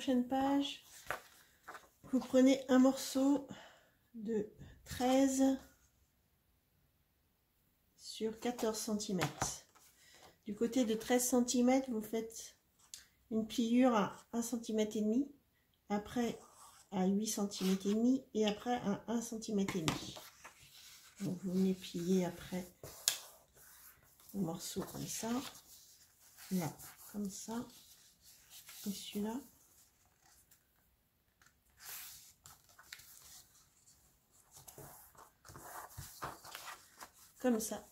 prochaine page, vous prenez un morceau de 13 sur 14 cm. Du côté de 13 cm, vous faites une pliure à 1,5 cm, après à 8 cm et demi et après à 1 cm et demi. Donc vous venez plier après le morceau comme ça, là comme ça, et celui-là. Comme ça.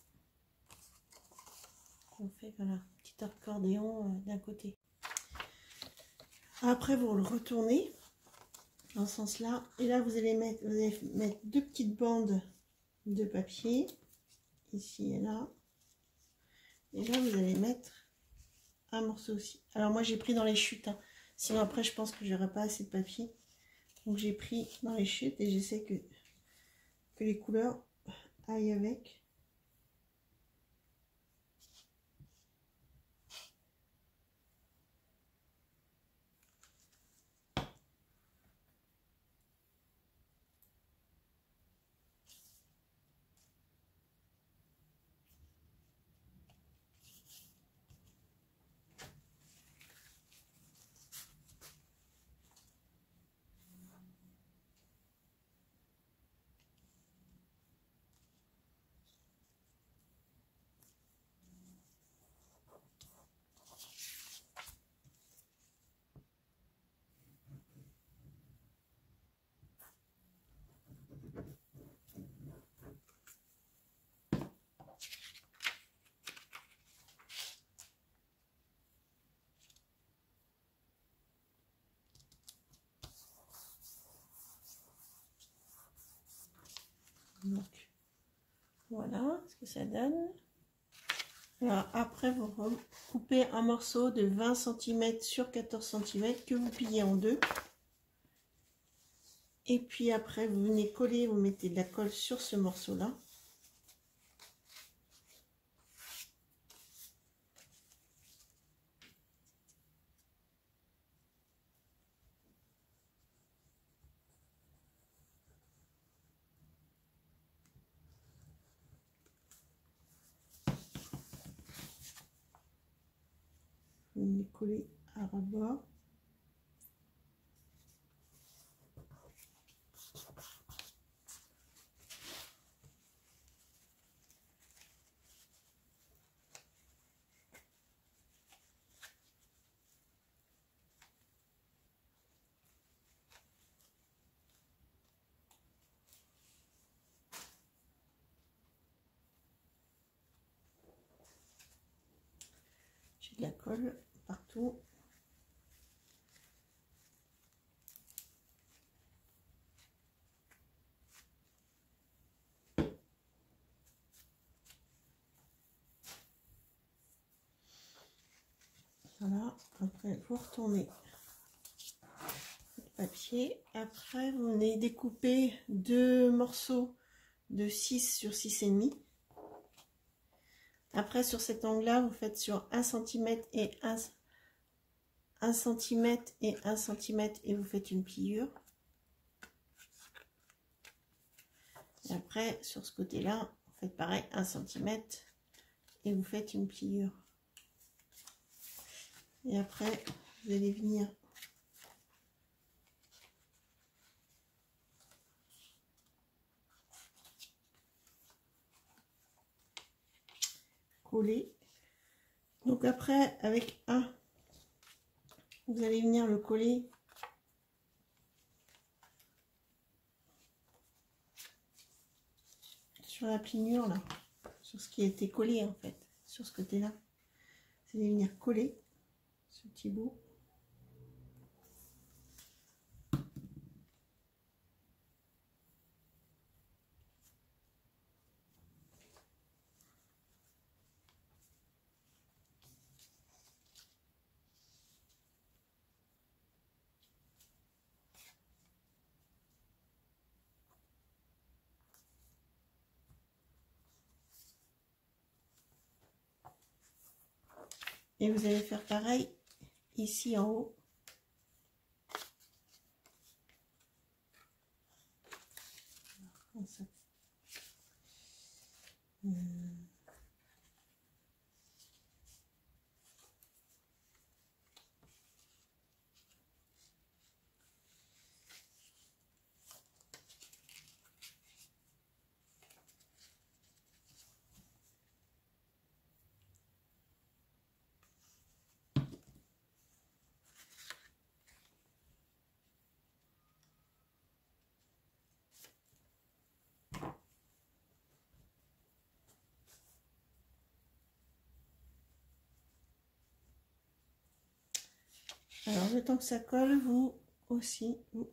On fait voilà, petit accordéon d'un côté. Après vous le retournez dans ce sens là et là vous allez mettre deux petites bandes de papier ici et là, et là vous allez mettre un morceau aussi. Alors moi j'ai pris dans les chutes, hein. Sinon après je pense que j'aurai pas assez de papier, donc j'ai pris dans les chutes et j'essaie que les couleurs aillent avec. Donc voilà ce que ça donne. Alors après vous coupez un morceau de 20 cm sur 14 cm que vous pliez en deux. Et puis après vous venez coller, vous mettez de la colle sur ce morceau là. Vous venez coller à ras-bord. J'ai de la colle partout. Voilà, après vous retournez le papier. Après vous venez découper deux morceaux de 6 sur 6,5. Après sur cet angle là vous faites sur 1 cm et 1 cm et 1 cm et vous faites une pliure. Et après sur ce côté là vous faites pareil, 1 cm et vous faites une pliure. Et après vous allez venir coller. Donc après avec un, vous allez venir le coller sur la pliure là, sur ce qui a été collé en fait, sur ce côté là. Vous allez venir coller ce petit bout. Et vous allez faire pareil ici en haut. Alors, le temps que ça colle, vous aussi, vous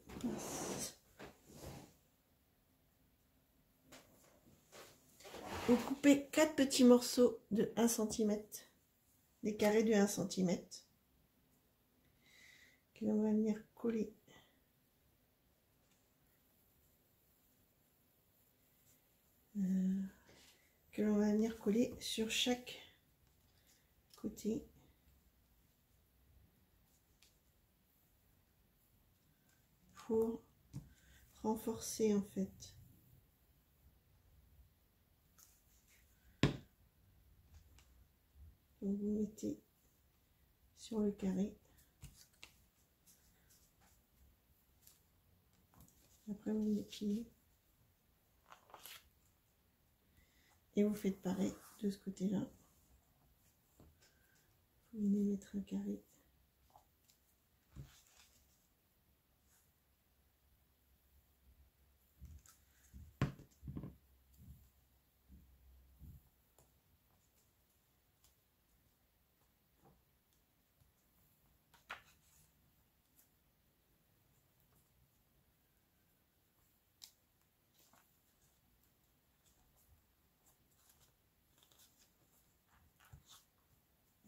coupez 4 petits morceaux de 1 cm, des carrés de 1 cm, que l'on va venir coller. Que l'on va venir coller sur chaque côté. Pour renforcer en fait. Donc vous mettez sur le carré. Après vous dépliez. Et vous faites pareil de ce côté-là. Vous venez mettre un carré.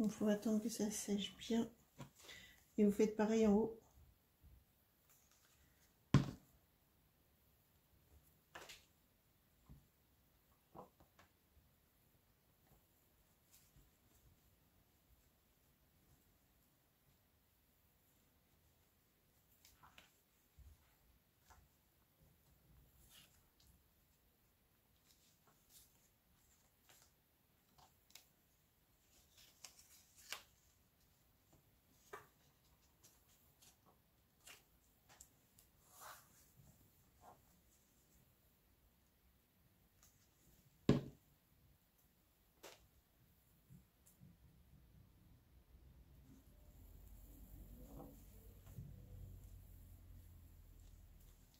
Il faut attendre que ça sèche bien. Et vous faites pareil en haut.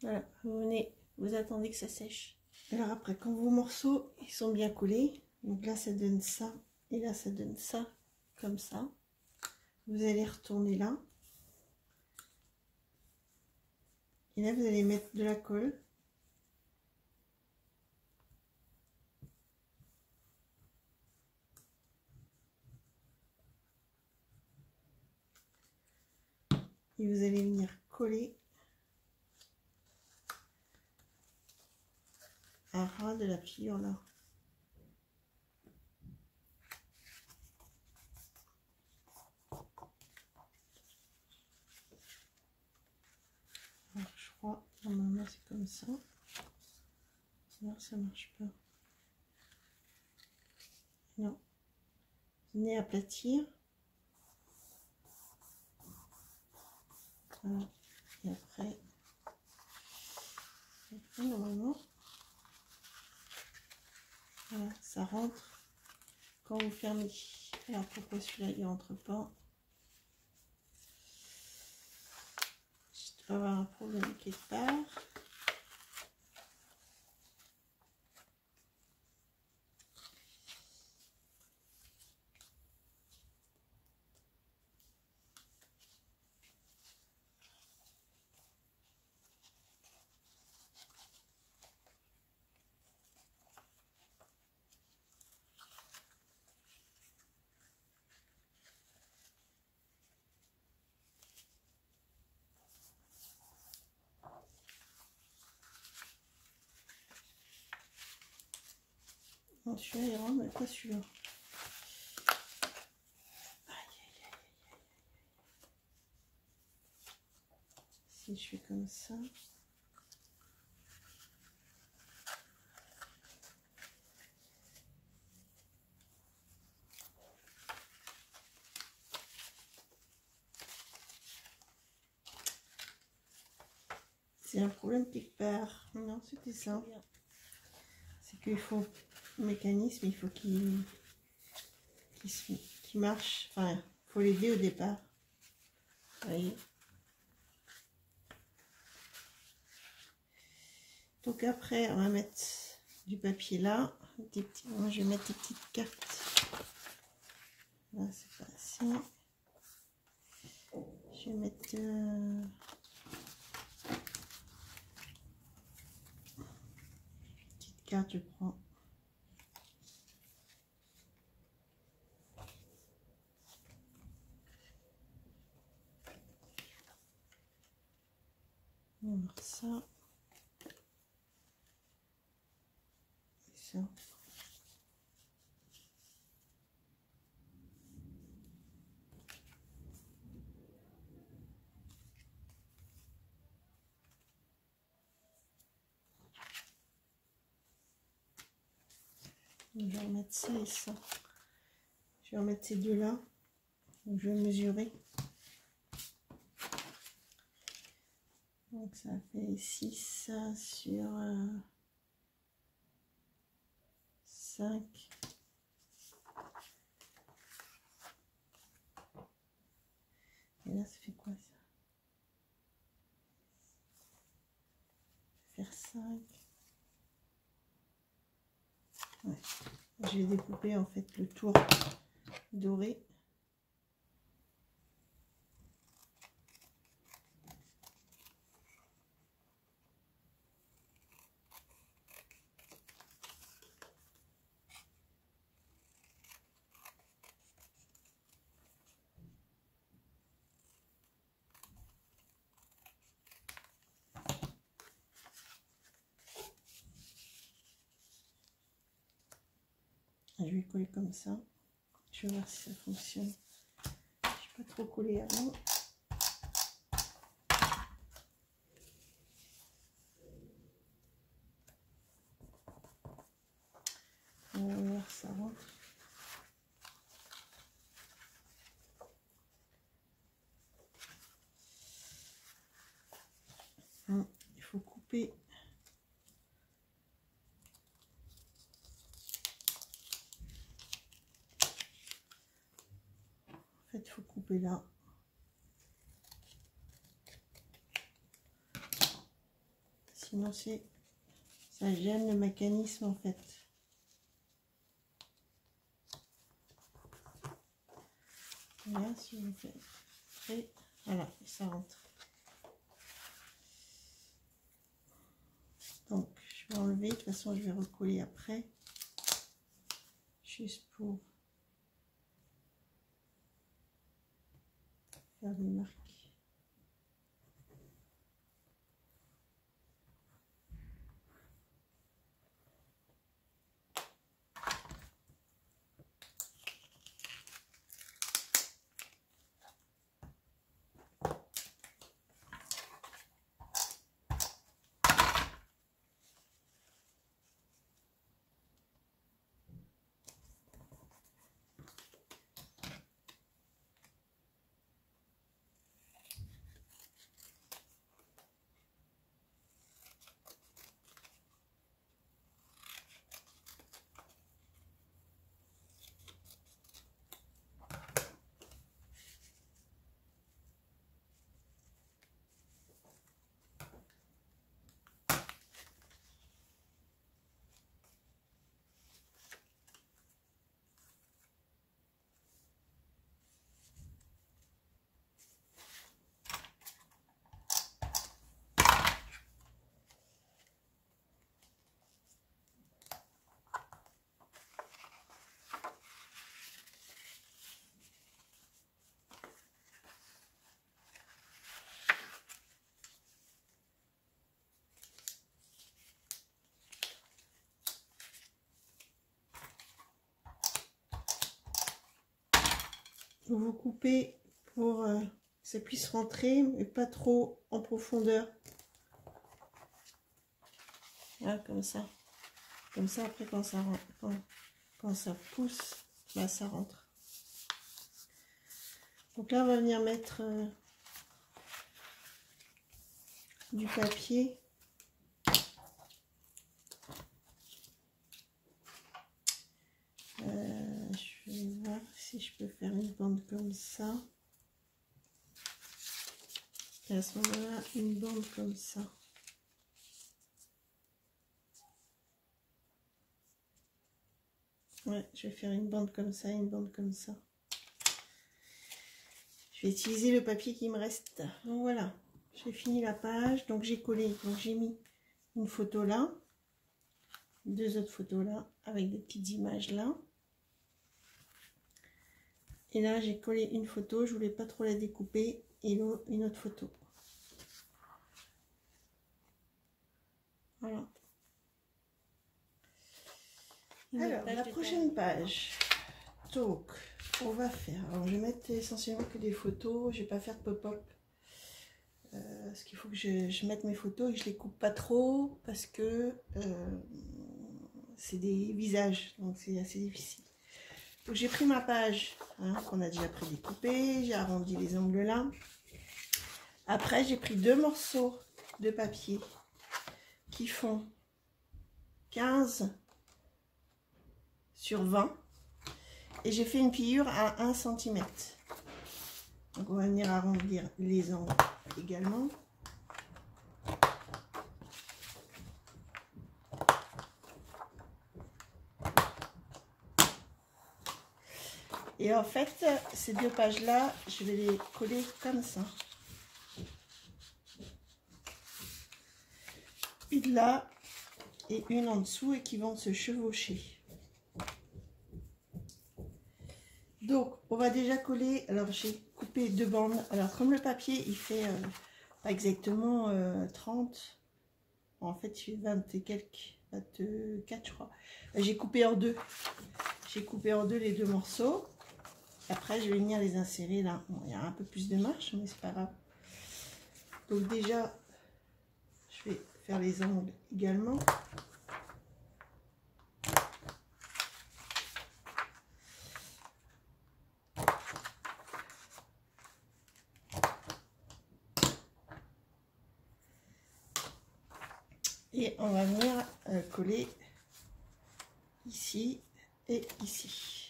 Voilà, vous venez, vous attendez que ça sèche. Alors après, quand vos morceaux ils sont bien collés, donc là ça donne ça, et là ça donne ça, comme ça. Vous allez retourner là. Et là vous allez mettre de la colle. Et vous allez venir coller à ras de la pliure là. Alors, je crois, normalement c'est comme ça. Non, ça marche pas. Non. Venez aplatir. Voilà. Et après normalement, voilà, ça rentre quand vous fermez. Alors pourquoi celui-là il rentre pas? Je dois avoir un problème quelque part. Non, celui-là il rentre, mais pas celui-là. Si je fais comme ça. C'est un problème quelque part. Non, c'était ça. C'est qu'il faut le mécanisme, il faut qu'il marche. Enfin, il faut l'aider au départ. Vous voyez. Donc après, on va mettre du papier là. Des petits, moi, je vais mettre des petites cartes. Là, c'est pas assez. Je vais mettre... petite carte, je prends. On va voir ça. Et ça. Je vais remettre ça et ça. Je vais remettre ces deux là. Donc je vais mesurer. Donc ça fait 6 sur 5. Et là, ça fait quoi ça? Faire 5. Ouais. Je vais découper en fait le tour doré. Je vais coller comme ça. Je vais voir si ça fonctionne. Je n'ai pas trop collé avant. On va voir ça rentre. Il faut couper. En fait, il faut couper là. Sinon, ça gêne le mécanisme en fait. Voilà, si vous faites prêt, voilà, ça rentre. Donc, je vais enlever. De toute façon, je vais recoller après. Juste pour faire des marques. Vous coupez pour que ça puisse rentrer, mais pas trop en profondeur. Voilà, comme ça. Comme ça, après, quand ça rentre, quand ça pousse, bah, ça rentre. Donc là, on va venir mettre du papier. Je vais voir si je peux faire une bande comme ça. Et à ce moment-là, une bande comme ça. Ouais, je vais faire une bande comme ça, une bande comme ça. Je vais utiliser le papier qui me reste. Donc voilà, j'ai fini la page. Donc j'ai collé, donc j'ai mis une photo là, deux autres photos là, avec des petites images là. Et là, j'ai collé une photo, je voulais pas trop la découper, et là, une autre photo. Voilà. Alors, la prochaine page. Donc, on va faire. Alors, je vais mettre essentiellement que des photos. Je vais pas faire de pop-up. Parce qu'il faut que je mette mes photos et que je les coupe pas trop. Parce que c'est des visages. Donc, c'est assez difficile. Donc, j'ai pris ma page qu'on a déjà prédécoupée. J'ai arrondi les angles là. Après, j'ai pris deux morceaux de papier qui font 15 sur 20 et j'ai fait une pliure à 1 cm. Donc on va venir arrondir les angles également. Et en fait, ces deux pages là, je vais les coller comme ça. Une là et une en dessous et qui vont se chevaucher. Donc, on va déjà coller. Alors, j'ai coupé deux bandes. Alors, comme le papier, il fait pas exactement 30. En fait, il fait 20 et quelques, 24, je crois. J'ai coupé en deux. J'ai coupé en deux les deux morceaux. Après, je vais venir les insérer là. Bon, il y a un peu plus de marche, mais c'est pas grave. Donc, déjà, je vais faire les angles également. Et on va venir coller ici et ici.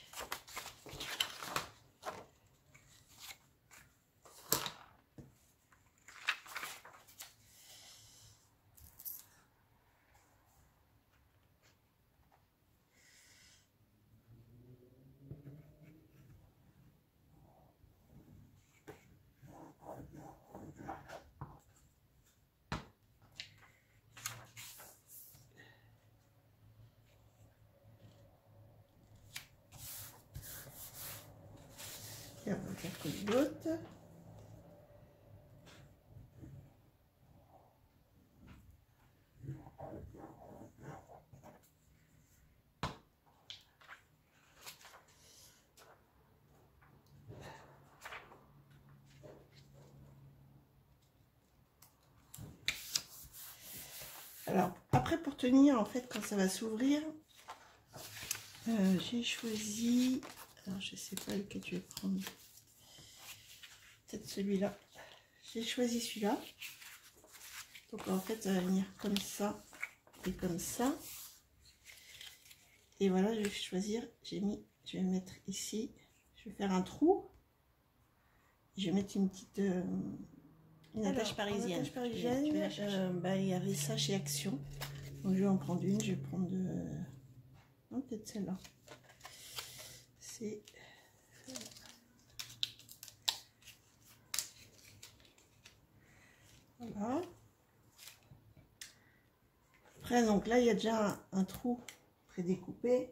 Et on va faire coller l'autre. Alors, après, pour tenir, en fait, quand ça va s'ouvrir, j'ai choisi... Alors, je sais pas lequel je vais prendre. Peut-être celui-là. J'ai choisi celui-là. Donc, en fait, ça va venir comme ça et comme ça. Et voilà, je vais choisir, je vais le mettre ici. Je vais faire un trou. Je vais mettre une petite... une attache parisienne. Une attache parisienne, il y avait ça chez Action. Donc je vais en prendre une, je vais prendre non, peut-être celle-là. C'est voilà. Après, donc là, il y a déjà un trou prédécoupé.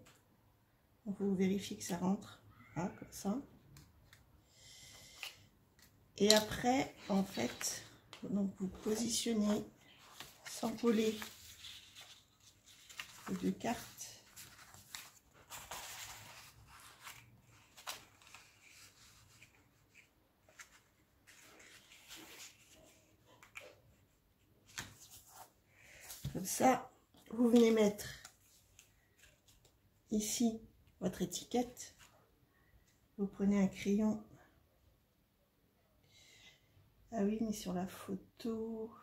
Donc vous vérifiez que ça rentre. Là, comme ça. Et après, en fait, donc vous positionnez sans coller les deux cartes. Comme ça, vous venez mettre ici votre étiquette. Vous prenez un crayon. Ah oui, mais sur la photo,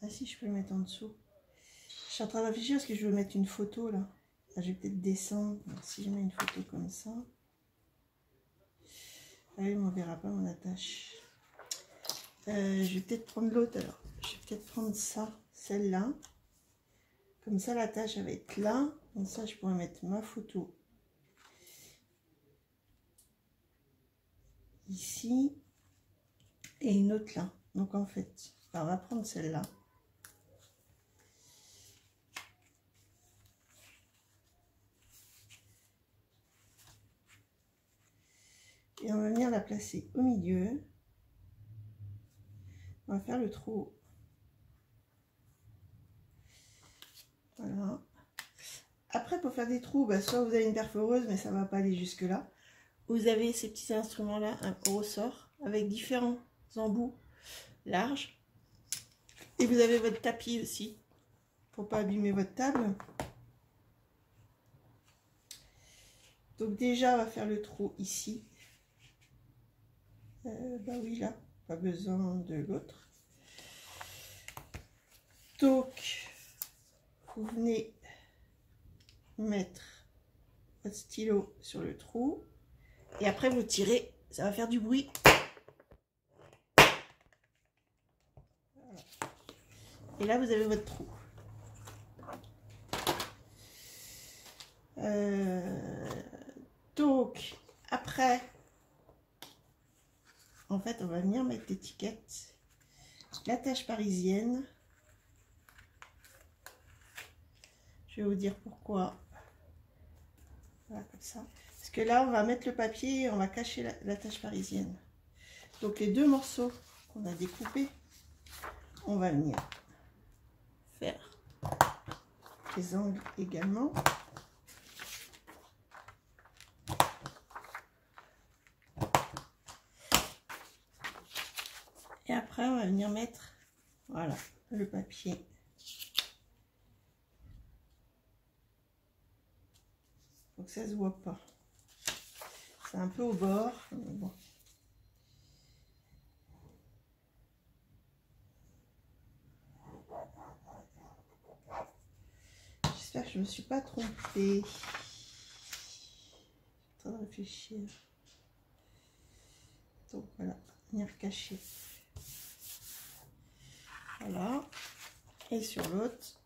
Ah si, je peux le mettre en dessous. Je suis en train de réfléchir parce que je veux mettre une photo là. Ah, je vais peut-être descendre. Donc, si je mets une photo comme ça. Ah oui, on ne verra pas mon attache. Je vais peut-être prendre l'autre alors. Je vais peut-être prendre ça, celle-là. Comme ça, l'attache va être là. Comme ça, je pourrais mettre ma photo ici. Et une autre là. Donc en fait, on va prendre celle-là. Et on va venir la placer au milieu. On va faire le trou. Voilà. Après, pour faire des trous, bah, soit vous avez une perforeuse, mais ça ne va pas aller jusque là. Vous avez ces petits instruments là, un ressort, avec différents embouts larges. Et vous avez votre tapis aussi, pour pas abîmer votre table. Donc déjà, on va faire le trou ici. Bah oui, là, pas besoin de l'autre. Donc, vous venez mettre votre stylo sur le trou. Et après, vous tirez, ça va faire du bruit. Voilà. Et là, vous avez votre trou. Donc, après, en fait, on va venir mettre l'étiquette, l'attache parisienne. Je vais vous dire pourquoi. Voilà, comme ça. Parce que là, on va mettre le papier et on va cacher l'attache parisienne. Donc, les deux morceaux qu'on a découpés, on va venir faire les angles également. Et après, on va venir mettre, voilà, le papier. Donc ça se voit pas. C'est un peu au bord, mais bon. J'espère que je me suis pas trompée. Je suis en train de réfléchir. Donc voilà, venir cacher. Voilà. Et sur l'autre.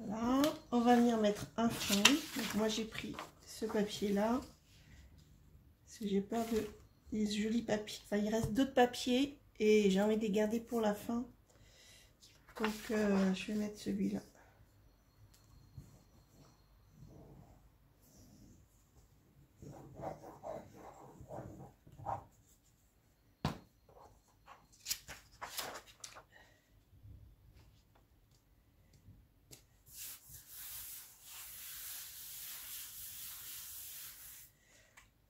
Voilà, on va venir mettre un fond. Donc moi j'ai pris ce papier là, parce que j'ai peur de les jolis papiers. Enfin, il reste d'autres papiers et j'ai envie de les garder pour la fin. Donc je vais mettre celui-là.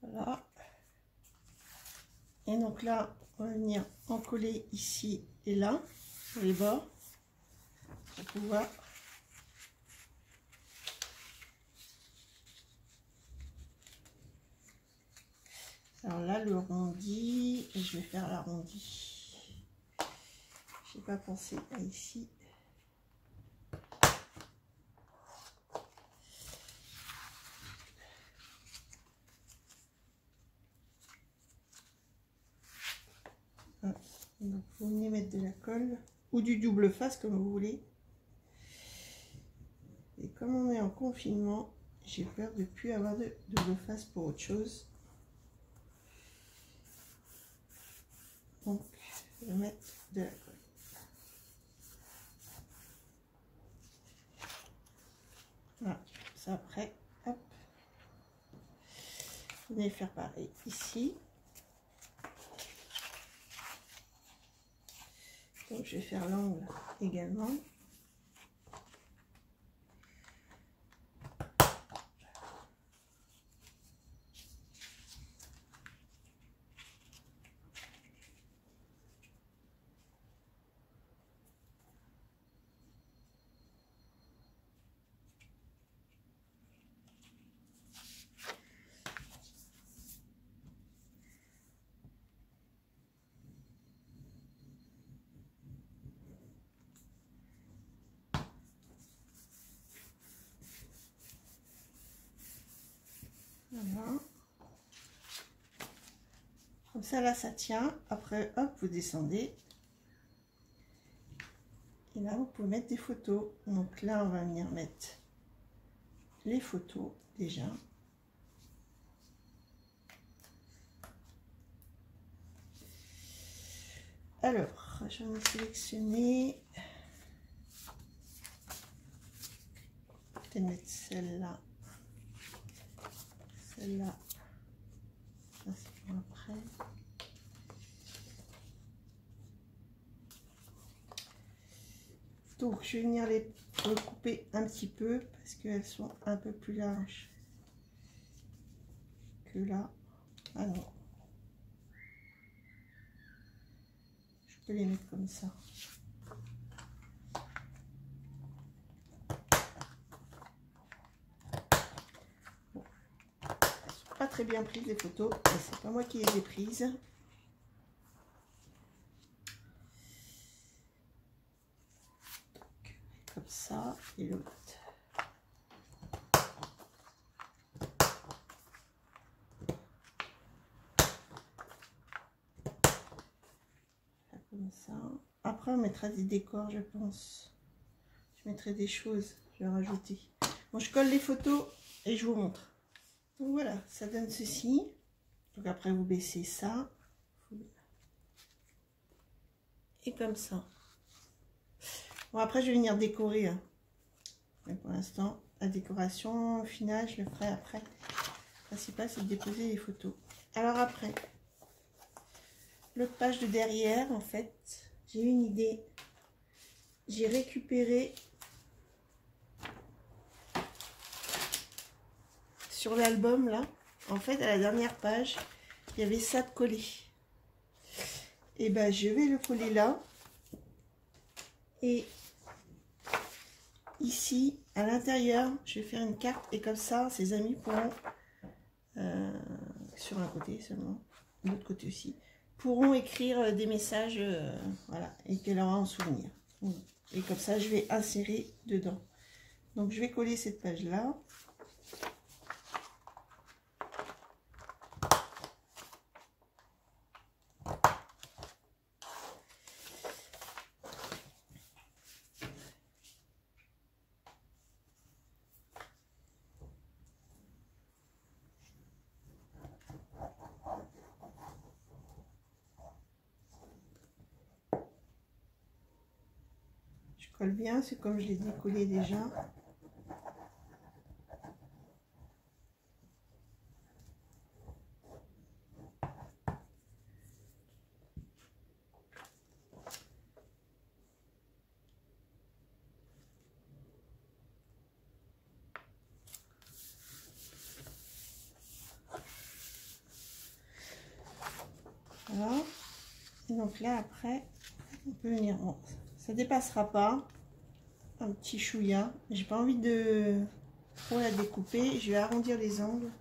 Voilà. Et donc là, on va venir en coller ici et là, sur les bords, pour pouvoir alors là, le rondi, je vais faire l'arrondi. Je n'ai pas pensé à ici. Donc vous venez mettre de la colle ou du double face comme vous voulez. Et comme on est en confinement, j'ai peur de ne plus avoir de double face pour autre chose. Donc je vais mettre de la colle. Voilà, ça après, hop. Vous venez faire pareil ici. Donc je vais faire l'angle également. Voilà. Comme ça, là, ça tient. Après, hop, vous descendez. Et là, vous pouvez mettre des photos. Donc là, on va venir mettre les photos déjà. Alors, je vais me sélectionner. Peut-être mettre celle-là. Celle-là. Ça, c'est pour après. Donc, je vais venir les recouper un petit peu parce qu'elles sont un peu plus larges que là. Ah non. Je peux les mettre comme ça. Bon. Elles sont pas très bien prises les photos, mais c'est pas moi qui les ai prises. Comme ça, et l'autre. Comme ça. Après, on mettra des décors, je pense. Je mettrai des choses, je vais rajouter. Bon, je colle les photos et je vous montre. Donc voilà, ça donne ceci. Donc après, vous baissez ça. Et comme ça. Bon, après, je vais venir décorer. Hein. Mais pour l'instant, la décoration finale, je le ferai après. Le principal, c'est de déposer les photos. Alors après, l'autre page de derrière, en fait, j'ai une idée. J'ai récupéré sur l'album, là, en fait, à la dernière page, il y avait ça de collé. Et ben, je vais le coller là. Et ici, à l'intérieur, je vais faire une carte. Et comme ça, ses amis pourront, sur un côté seulement, de l'autre côté aussi, pourront écrire des messages, voilà, et qu'elle aura en souvenir. Et comme ça, je vais insérer dedans. Donc, je vais coller cette page-là. Colle bien, c'est comme je l'ai décollé déjà. Voilà. Et donc là après, on peut venir. Bon, ça dépassera pas. Un petit chouïa. J'ai pas envie de trop la découper. Je vais arrondir les angles.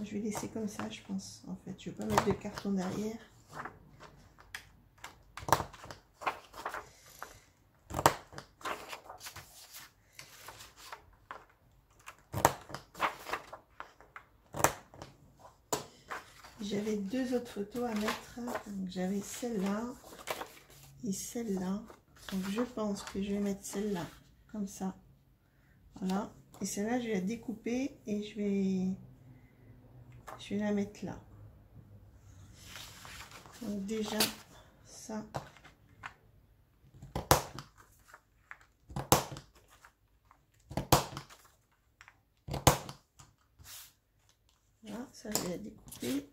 Je vais laisser comme ça, je pense. En fait, je vais pas mettre de carton derrière. J'avais deux autres photos à mettre. J'avais celle-là et celle-là. Donc je pense que je vais mettre celle-là comme ça. Voilà. Et celle-là, je vais la découper et je vais la mettre là. Donc déjà, ça. Voilà, ça je vais la découper.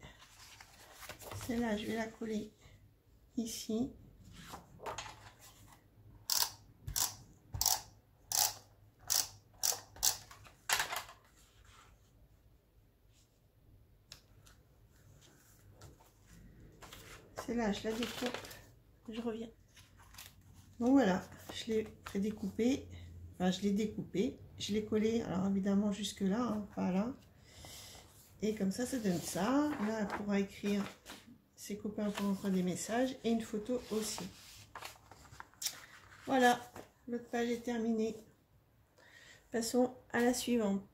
Celle-là, je vais la coller ici. Celle-là, je la découpe. Je reviens. Donc voilà, je l'ai prédécoupé. Enfin, je l'ai découpé. Je l'ai collé, alors évidemment jusque là, hein, pas là. Et comme ça, ça donne ça. Là, elle pourra écrire, ses copains pourront prendre des messages et une photo aussi. Voilà, l'autre page est terminée. Passons à la suivante.